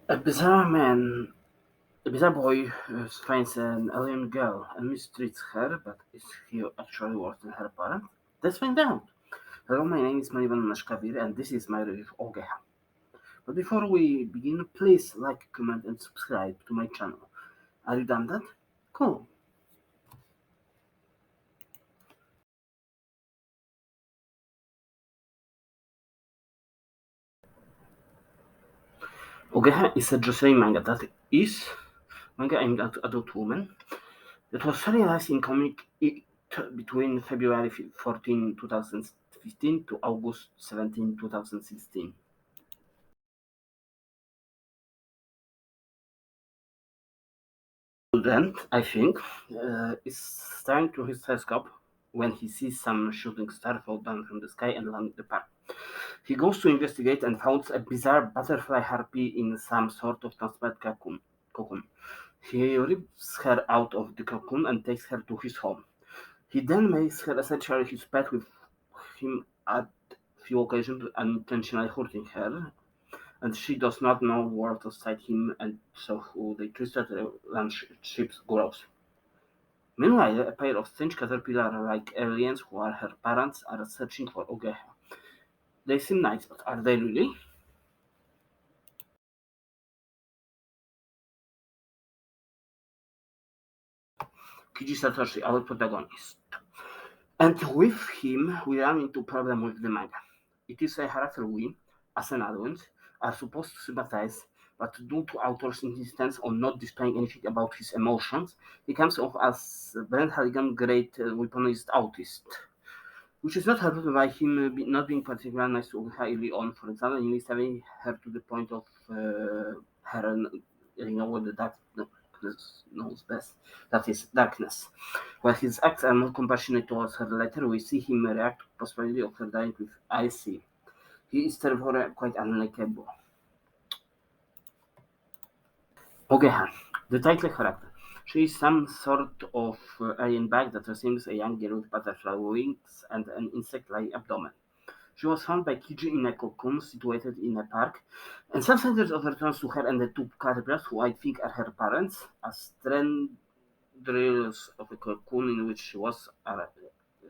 A bizarre man, a bizarre boy finds an alien girl and mistreats her, but is he actually worse than her parent? Let's find out. Hello, my name is Melnibonean Menschklavier, and this is my review of Ogeha. But before we begin, please like, comment, and subscribe to my channel. Are you done that? Cool. Ogeha is a Joisei manga that is manga aimed at adult women that was serialized in comic it between February 14, 2015 to August 17, 2016. Student, I think, is staring through his telescope when he sees some shooting star fall down from the sky and land in the park. He goes to investigate and finds a bizarre butterfly harpy in some sort of transparent cocoon. He rips her out of the cocoon and takes her to his home. He then makes her essentially his pet with him at few occasions unintentionally hurting her, and she does not know where to cite him, and so the twisted relationship grows. Meanwhile, a pair of strange caterpillar-like aliens who are her parents are searching for Ogeha. They seem nice, but are they really? Kiji Satoshi, our protagonist. And with him, we run into problem with the manga. It is a character we, as an audience, are supposed to sympathize, but due to author's insistence on not displaying anything about his emotions, he comes off as Brent Halligan, great weaponized autist, which is not helped by him not being particularly nice to her early on. For example, in stabbing her to the point of her, what the darkness knows best, that is darkness. While his acts are more compassionate towards her later, we see him react to the possibility of her dying with I see. He is therefore quite unlikable. Ogeha, the title character. She is some sort of alien bag that resembles a young girl with butterfly wings and an insect-like abdomen. She was found by Kiji in a cocoon situated in a park, and some senators overturns to her and the two caterpillars, who I think are her parents, as tendrils of a cocoon in which she was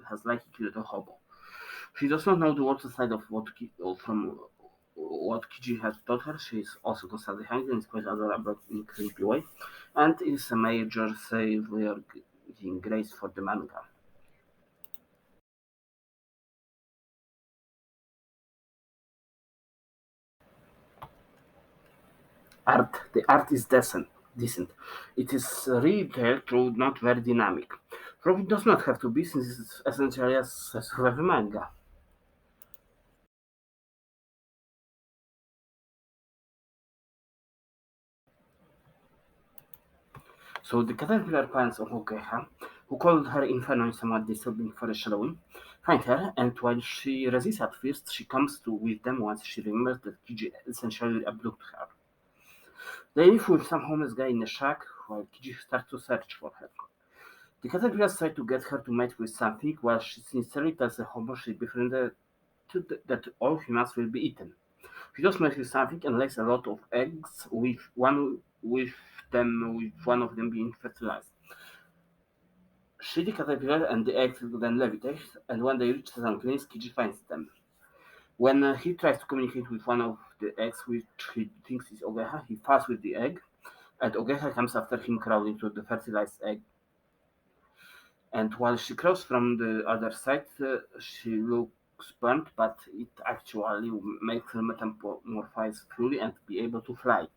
has likely killed a hobo. She does not know the worst side of from what Kiji has taught her. She is also constantly hungry and is quite adorable in a creepy way, and is a major savior in grace for the manga. Art. The art is decent. Decent. It is retailed through not very dynamic. Profit does not have to be, since it's essentially a survival manga. So the caterpillar parents of Ogeha, who called her Inferno and somewhat disturbing for a shadowing, find her, and while she resists at first, she comes to with them once she remembers that Kiji essentially abducted her. They live with some homeless guy in a shack, while Kiji starts to search for her. The caterpillars try to get her to mate with something, while she sincerely tells the hobo she befriended that all humans will be eaten. She does mate with something and lays a lot of eggs, with one of them being fertilized. She, the caterpillar, and the eggs then levitate, and when they reach some place, Kiji finds them. When he tries to communicate with one of the eggs, which he thinks is Ogeha, he fights with the egg, and Ogeha comes after him, crawling to the fertilized egg. And while she crawls from the other side, she looks burnt, but it actually makes her metamorphose fully and be able to fly,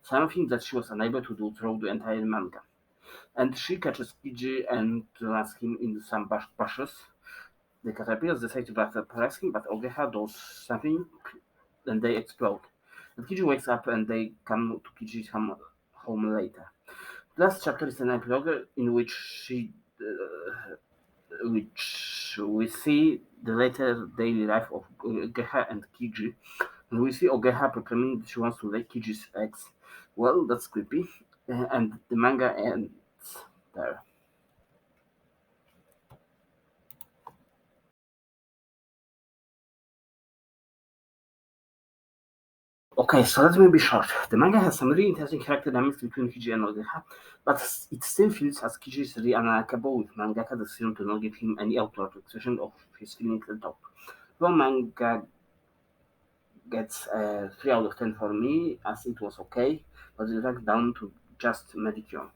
something that she was unable to do through the entire manga. And she catches Kiji and lands him in some bushes. The caterpillars decide to vaporize him, but Ogeha does something, and they explode. And Kiji wakes up, and they come to Kiji's home later. The last chapter is an epilogue in which we see the later daily life of Ogeha and Kiji, and we see Ogeha proclaiming that she wants to lay Kiji's eggs. Well, that's creepy, and the manga ends there. Okay, so let me be short. The manga has some really interesting character dynamics between Kiji and Ogeha, but it still feels as Kiji is really unlikable with mangaka decision to not give him any outward expression of his feelings at all. One manga gets a 3 out of 10 for me, as it was okay, but it dragged down to just mediocre.